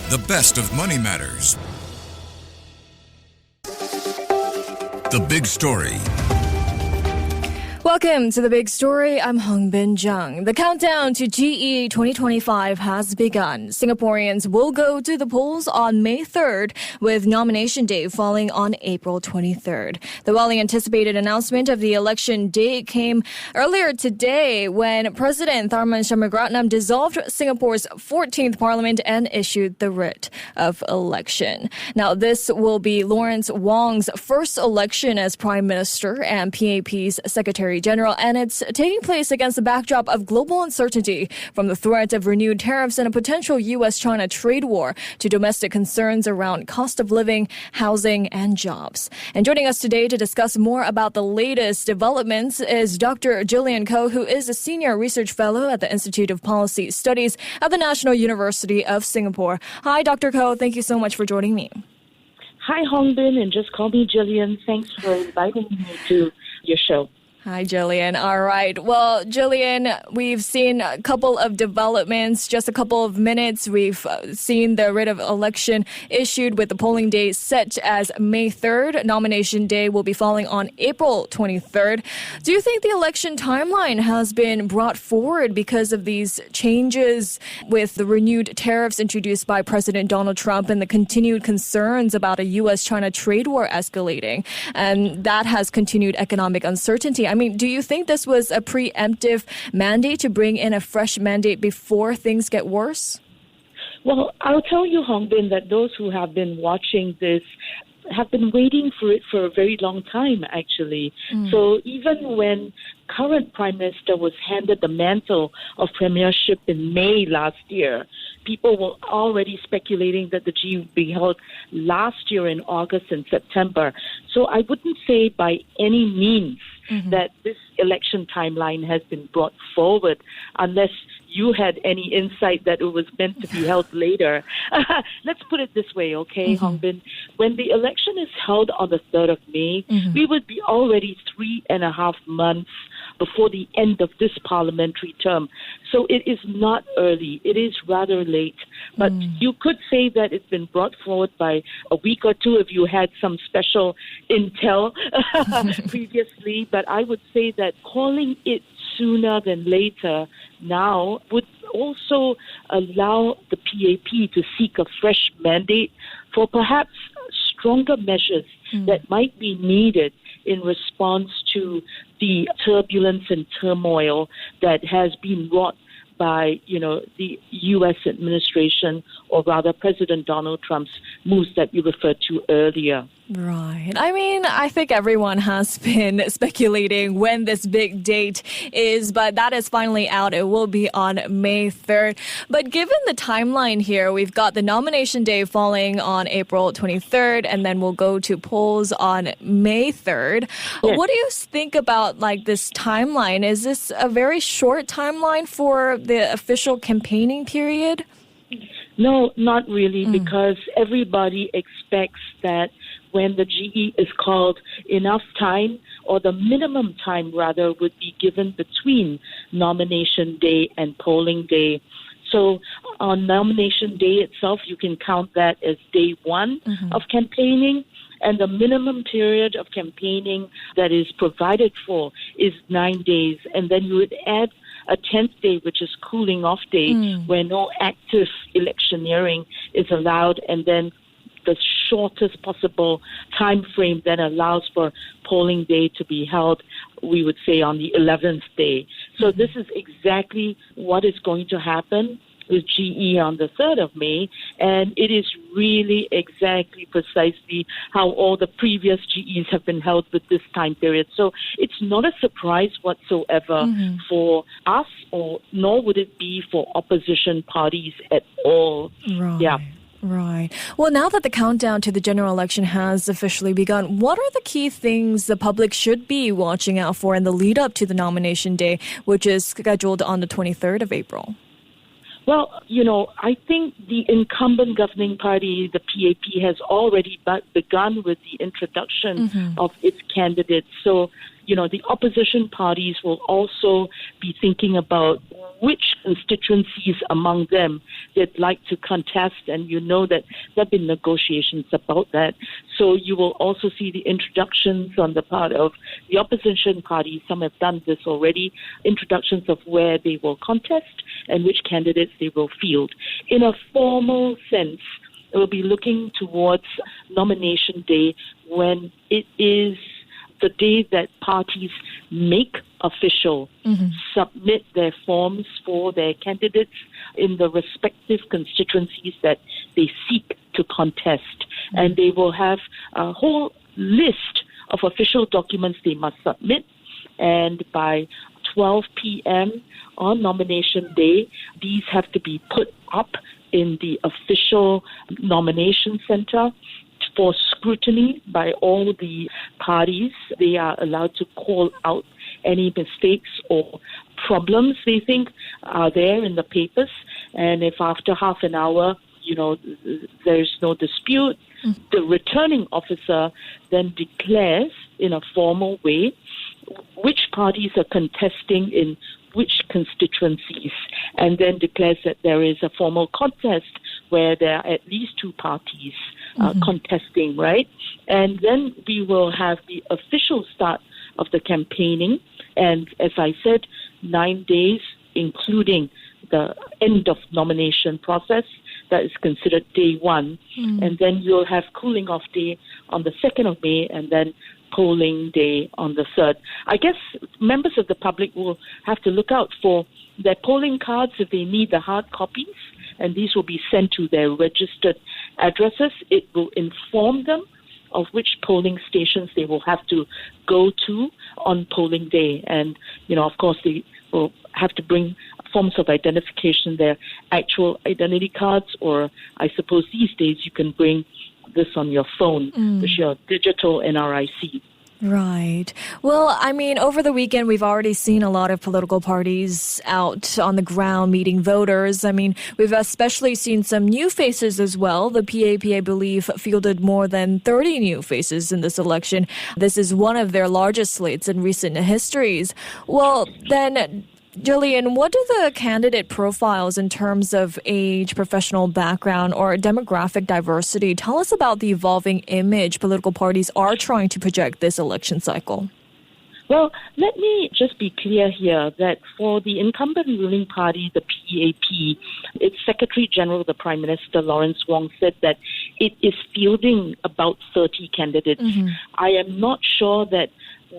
The best of Money Matters. The Big Story. Welcome to The Big Story. I'm Hongbin, Jeong. The countdown to GE2025 has begun. Singaporeans will go to the polls on May 3rd, with nomination day falling on April 23rd. The widely anticipated announcement of the election date came earlier today when President Tharman Shanmugaratnam dissolved Singapore's 14th parliament and issued the writ of election. Now, this will be Lawrence Wong's first election as Prime Minister and PAP's Secretary General, and it's taking place against the backdrop of global uncertainty from the threat of renewed tariffs and a potential U.S.-China trade war to domestic concerns around cost of living, housing, and jobs. And joining us today to discuss more about the latest developments is Dr. Gillian, who is a senior research fellow at the Institute of Policy Studies at the National University of Singapore. Hi, Dr. Ko. Thank you so much for joining me. Hi, Hongbin, and just call me Gillian. Thanks for inviting me to your show. Hi, Gillian. All right. Well, Gillian, we've seen a couple of developments, just a couple of minutes. We've seen the writ of election issued with the polling day set as May 3rd. Nomination day will be falling on April 23rd. Do you think the election timeline has been brought forward because of these changes with the renewed tariffs introduced by President Donald Trump and the continued concerns about a U.S.-China trade war escalating? And that has continued economic uncertainty. I mean, do you think this was a preemptive mandate to bring in a fresh mandate before things get worse? Well, I'll tell you, Hongbin, that those who have been watching this have been waiting for it for a very long time, actually. So even when current Prime Minister was handed the mantle of premiership in May last year, people were already speculating that the G would be held last year in August and September. So I wouldn't say by any means that this election timeline has been brought forward, unless you had any insight that it was meant to be held later. Let's put it this way, okay, Hongbin? When the election is held on the 3rd of May, we would be already 3.5 months before the end of this parliamentary term. So it is not early. It is rather late. But you could say that it's been brought forward by a week or two if you had some special intel previously. But I would say that calling it sooner than later now would also allow the PAP to seek a fresh mandate for perhaps stronger measures that might be needed in response to the turbulence and turmoil that has been wrought by, the U.S. administration, or rather President Donald Trump's moves that you referred to earlier. Right. I mean, I think everyone has been speculating when this big date is, but that is finally out. It will be on May 3rd. But given the timeline here, we've got the nomination day falling on April 23rd, and then we'll go to polls on May 3rd. Yes. What do you think about this timeline? Is this a very short timeline for the official campaigning period? No, not really, because everybody expects that when the GE is called, enough time, or the minimum time rather, would be given between nomination day and polling day. So on nomination day itself, you can count that as day one of campaigning. And the minimum period of campaigning that is provided for is 9 days. And then you would add a 10th day, which is cooling off day, where no active electioneering is allowed. And then the shortest possible time frame then allows for polling day to be held, we would say, on the 11th day. So this is exactly what is going to happen with GE on the 3rd of May, and it is really exactly precisely how all the previous GEs have been held with this time period. So it's not a surprise whatsoever for us, or nor would it be for opposition parties at all. Right. Yeah. Right. Well, now that the countdown to the general election has officially begun, what are the key things the public should be watching out for in the lead up to the nomination day, which is scheduled on the 23rd of April? Well, I think the incumbent governing party, the PAP, has already begun with the introduction of its candidates. So, the opposition parties will also be thinking about which constituencies among them they'd like to contest, and that there have been negotiations about that. So you will also see the introductions on the part of the opposition parties. Some have done this already, introductions of where they will contest and which candidates they will field. In a formal sense, it will be looking towards nomination day, when it is the day that parties make official, submit their forms for their candidates in the respective constituencies that they seek to contest. And they will have a whole list of official documents they must submit. And by 12 p.m. on nomination day, these have to be put up in the official nomination center for scrutiny by all the parties. They are allowed to call out any mistakes or problems they think are there in the papers. And if after half an hour, there's no dispute, the returning officer then declares in a formal way which parties are contesting in which constituencies, and then declares that there is a formal contest where there are at least two parties contesting, right? And then we will have the official start of the campaigning. And as I said, 9 days, including the end of nomination process, that is considered day one. And then you'll have cooling off day on the 2nd of May, and then polling day on the 3rd. I guess members of the public will have to look out for their polling cards if they need the hard copies, and these will be sent to their registered addresses. It will inform them of which polling stations they will have to go to on polling day. And, of course, they will have to bring forms of identification, their actual identity cards, or I suppose these days you can bring this on your phone, with your digital NRIC. Right. Well, over the weekend, we've already seen a lot of political parties out on the ground meeting voters. We've especially seen some new faces as well. The PAP, I believe, fielded more than 30 new faces in this election. This is one of their largest slates in recent histories. Well, then, Gillian, what do the candidate profiles in terms of age, professional background, or demographic diversity tell us about the evolving image political parties are trying to project this election cycle? Well, let me just be clear here that for the incumbent ruling party, the PAP, its Secretary General, the Prime Minister Lawrence Wong, said that it is fielding about 30 candidates. I am not sure that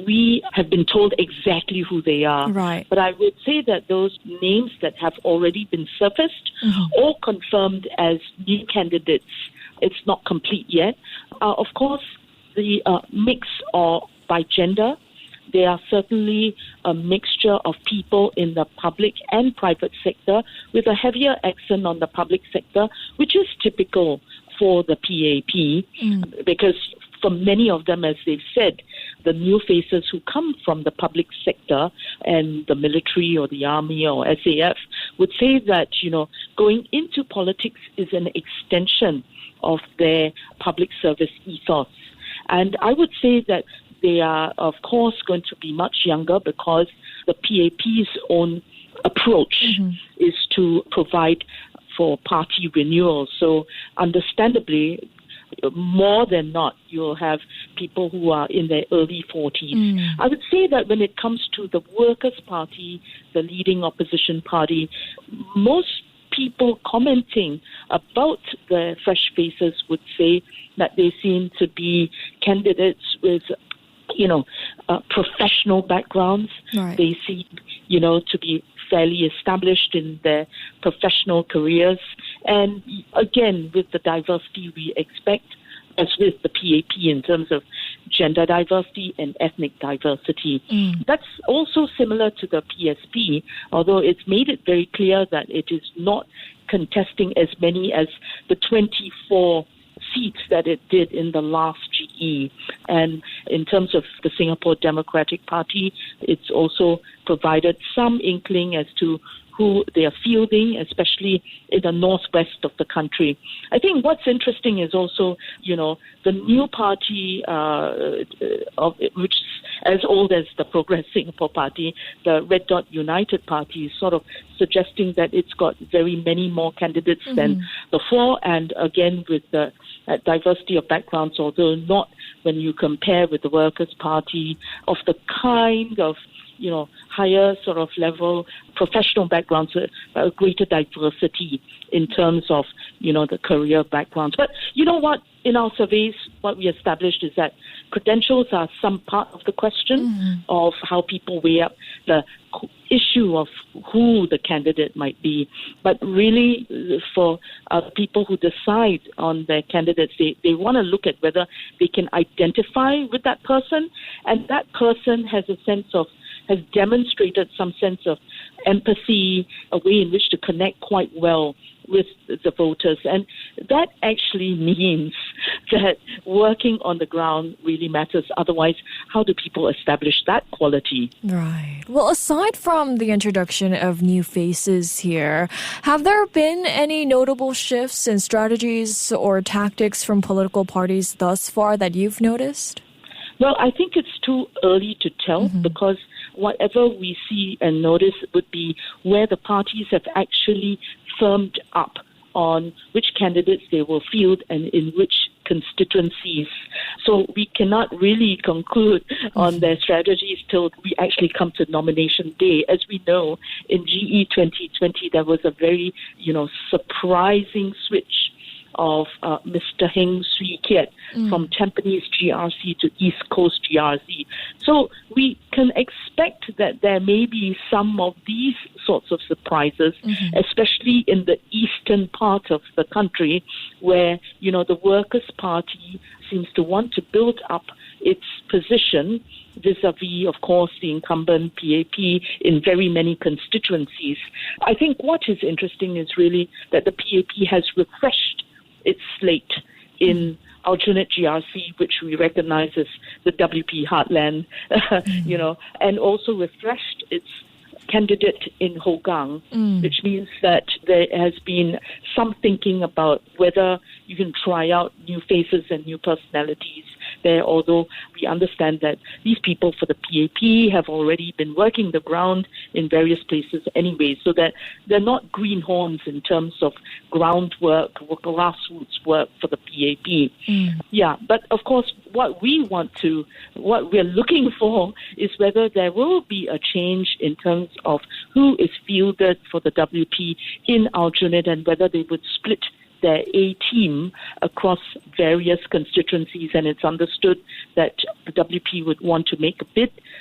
we have been told exactly who they are. Right. But I would say that those names that have already been surfaced or confirmed as new candidates, it's not complete yet. Of course, the mix by gender, there are certainly a mixture of people in the public and private sector with a heavier accent on the public sector, which is typical for the PAP, because for many of them, as they've said, the new faces who come from the public sector and the military or the army or SAF would say that, going into politics is an extension of their public service ethos. And I would say that they are, of course, going to be much younger because the PAP's own approach is to provide for party renewal. So understandably, more than not, you'll have people who are in their early 40s. I would say that when it comes to the Workers' Party, the leading opposition party, most people commenting about the fresh faces would say that they seem to be candidates with professional backgrounds. Right. They seem, to be fairly established in their professional careers. And again, with the diversity we expect, as with the PAP in terms of gender diversity and ethnic diversity. That's also similar to the PSP, although it's made it very clear that it is not contesting as many as the 24 seats that it did in the last GE. And in terms of the Singapore Democratic Party, it's also provided some inkling as to who they are fielding, especially in the northwest of the country. I think what's interesting is also, the new party, which is as old as the Progress Singapore Party, the Red Dot United Party, is sort of suggesting that it's got very many more candidates than before, and again with the diversity of backgrounds, although not when you compare with the Workers' Party, of the kind of higher sort of level professional backgrounds, a greater diversity in terms of, the career backgrounds. But you know what? In our surveys, what we established is that credentials are some part of the question of how people weigh up the issue of who the candidate might be. But really, for people who decide on their candidates, they want to look at whether they can identify with that person, and that person has demonstrated some sense of empathy, a way in which to connect quite well with the voters. And that actually means that working on the ground really matters. Otherwise, how do people establish that quality? Right. Well, aside from the introduction of new faces here, have there been any notable shifts in strategies or tactics from political parties thus far that you've noticed? Well, I think it's too early to tell because whatever we see and notice would be where the parties have actually firmed up on which candidates they will field and in which constituencies. So we cannot really conclude on their strategies till we actually come to nomination day. As we know, in GE2020, there was a very, surprising switch of Mr. Heng Swee Kiat from Tampines GRC to East Coast GRC. So we can expect that there may be some of these sorts of surprises, especially in the eastern part of the country where, the Workers' Party seems to want to build up its position vis-a-vis, of course, the incumbent PAP in very many constituencies. I think what is interesting is really that the PAP has refreshed its slate in Aljunied GRC, which we recognize as the WP heartland, and also refreshed its candidate in Hougang, which means that there has been some thinking about whether you can try out new faces and new personalities there, although we understand that these people for the PAP have already been working the ground in various places anyway, so that they're not greenhorns in terms of groundwork, grassroots work for the PAP. Yeah, but of course, what we're looking for is whether there will be a change in terms of who is fielded for the WP in Aljunied and whether they would split their A-team across various constituencies, and it's understood that the WP would want to make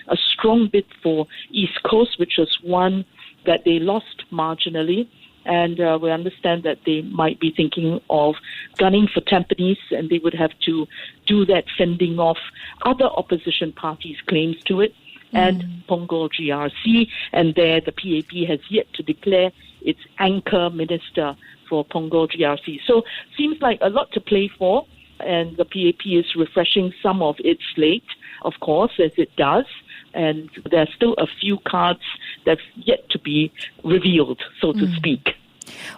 a strong bid for East Coast, which was one that they lost marginally. And we understand that they might be thinking of gunning for Tampines, and they would have to do that fending off other opposition parties' claims to it, and Punggol GRC, and there the PAP has yet to declare its anchor minister for Punggol GRC. So seems like a lot to play for, and the PAP is refreshing some of its slate, of course, as it does. And there are still a few cards that's yet to be revealed, so to speak.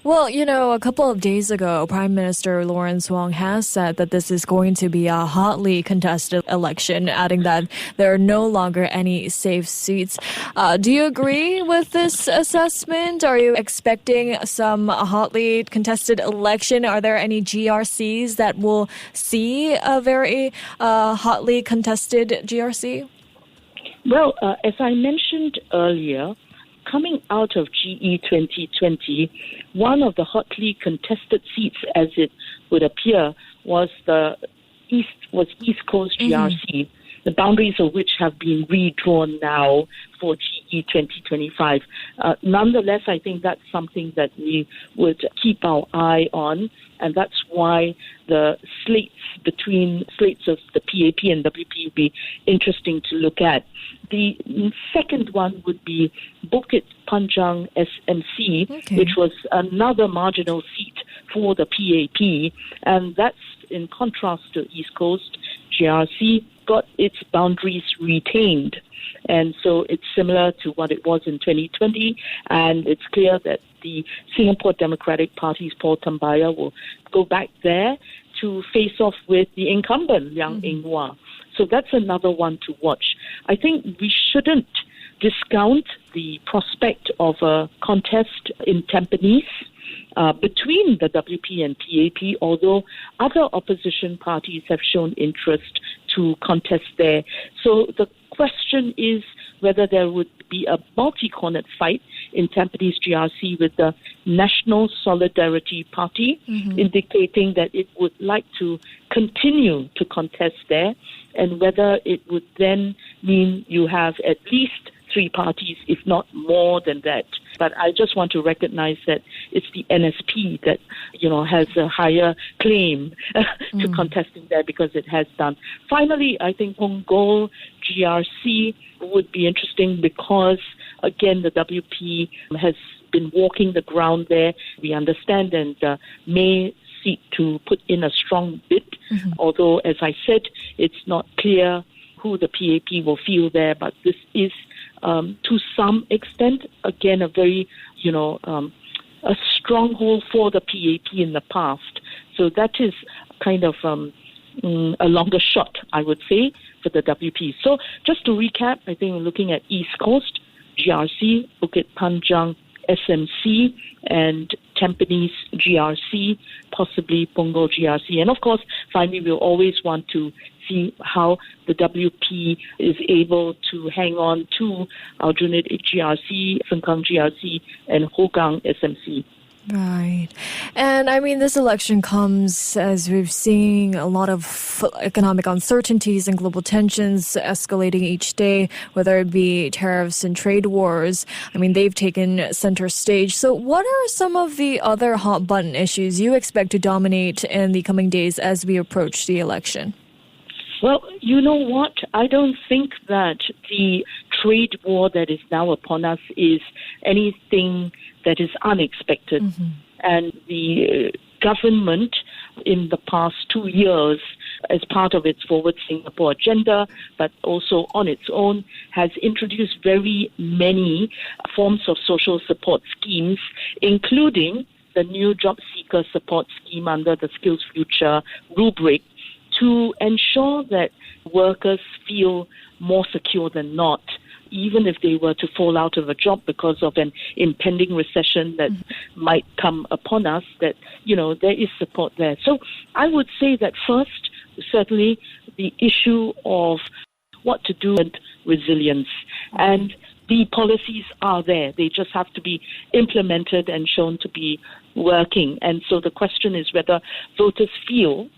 Well, a couple of days ago, Prime Minister Lawrence Wong has said that this is going to be a hotly contested election, adding that there are no longer any safe seats. Do you agree with this assessment? Are you expecting some hotly contested election? Are there any GRCs that will see a very hotly contested GRC? Well, as I mentioned earlier, coming out of GE2020, one of the hotly contested seats, as it would appear, was East Coast GRC, the boundaries of which have been redrawn now for GE2025. Nonetheless, I think that's something that we would keep our eye on, and that's why the slates of the PAP and WP would be interesting to look at. The second one would be Bukit Panjang SMC, which was another marginal seat for the PAP, and that's in contrast to East Coast GRC got its boundaries retained. And so it's similar to what it was in 2020. And it's clear that the Singapore Democratic Party's Paul Tambaya will go back there to face off with the incumbent, Liang Eng-hwa. So that's another one to watch. I think we shouldn't discount the prospect of a contest in Tampines between the WP and PAP, although other opposition parties have shown interest to contest there. So the question is whether there would be a multi-cornered fight in Tampines GRC with the National Solidarity Party, indicating that it would like to continue to contest there, and whether it would then mean you have at least 3 parties, if not more than that. But I just want to recognize that it's the NSP that, has a higher claim to contesting there because it has done. Finally, I think Punggol GRC would be interesting because, again, the WP has been walking the ground there. We understand and may seek to put in a strong bid, although, as I said, it's not clear who the PAP will field there, but this is to some extent, again, a very, a stronghold for the PAP in the past. So that is kind of a longer shot, I would say, for the WP. So just to recap, I think we're looking at East Coast, GRC, Bukit Panjang, SMC, and Tampines GRC, possibly Punggol GRC. And of course, finally, we'll always want to see how the WP is able to hang on to Aljunied GRC, Sengkang GRC, and Hougang SMC. Right. And I mean, this election comes as we've seen a lot of economic uncertainties and global tensions escalating each day, whether it be tariffs and trade wars. I mean, they've taken center stage. So what are some of the other hot button issues you expect to dominate in the coming days as we approach the election? Well, you know what? I don't think that the trade war that is now upon us is anything that is unexpected. And the government in the past 2 years, as part of its Forward Singapore agenda, but also on its own, has introduced very many forms of social support schemes, including the new job seeker support scheme under the Skills Future rubric, to ensure that workers feel more secure than not, even if they were to fall out of a job because of an impending recession that might come upon us, that, there is support there. So I would say that first, certainly the issue of what to do with resilience. And the policies are there. They just have to be implemented and shown to be working. And so the question is whether voters feel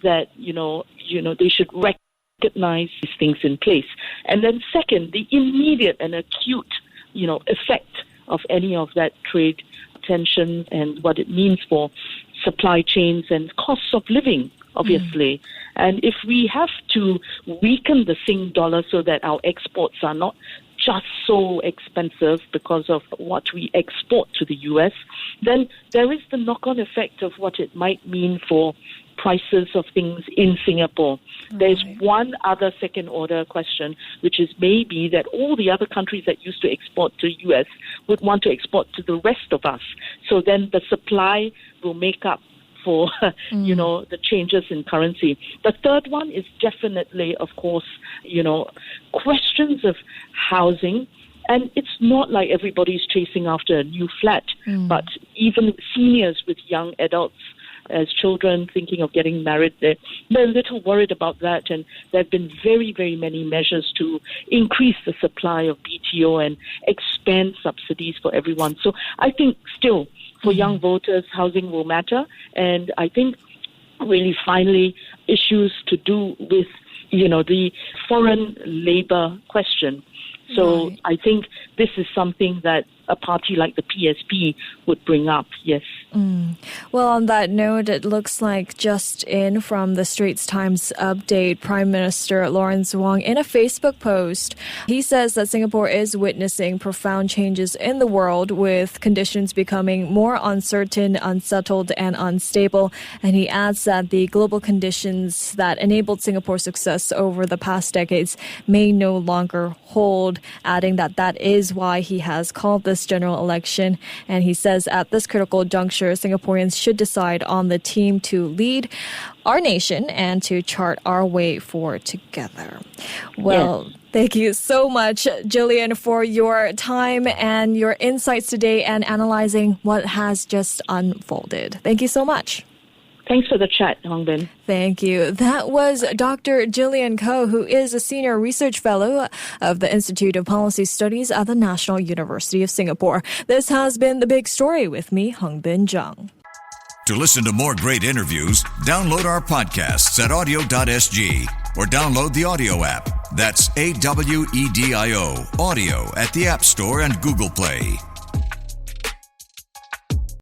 that, they should recognize these things in place. And then second, the immediate and acute, effect of any of that trade tension and what it means for supply chains and costs of living, obviously. And if we have to weaken the Sing dollar so that our exports are not just so expensive because of what we export to the US, then there is the knock-on effect of what it might mean for prices of things in Singapore. There's one other second-order question, which is maybe that all the other countries that used to export to the US would want to export to the rest of us. So then the supply will make up for, the changes in currency. The third one is definitely, of course, questions of housing. And it's not like everybody's chasing after a new flat, but even seniors with young adults as children thinking of getting married, they're a little worried about that. And there have been very, very many measures to increase the supply of BTO and expand subsidies for everyone. So I think still, for young voters, housing will matter. And I think really finally issues to do with, the foreign labor question. So I think this is something that a party like the PSP would bring up. Yes. Well, on that note, it looks like just in from the Straits Times update, Prime Minister Lawrence Wong, in a Facebook post, he says that Singapore is witnessing profound changes in the world with conditions becoming more uncertain, unsettled, and unstable. And he adds that the global conditions that enabled Singapore's success over the past decades may no longer hold, adding that that is why he has called this general election. And he says at this critical juncture, Singaporeans should decide on the team to lead our nation and to chart our way forward together. Well, Thank you so much, Gillian, for your time and your insights today and analyzing what has just unfolded. Thank you so much. Thanks for the chat, Hongbin. Thank you. That was Dr. Gillian Koh, who is a Senior Research Fellow of the Institute of Policy Studies at the National University of Singapore. This has been The Big Story with me, Hongbin Jeong. To listen to more great interviews, download our podcasts at audio.sg or download the audio app. That's AWEDIO, audio at the App Store and Google Play.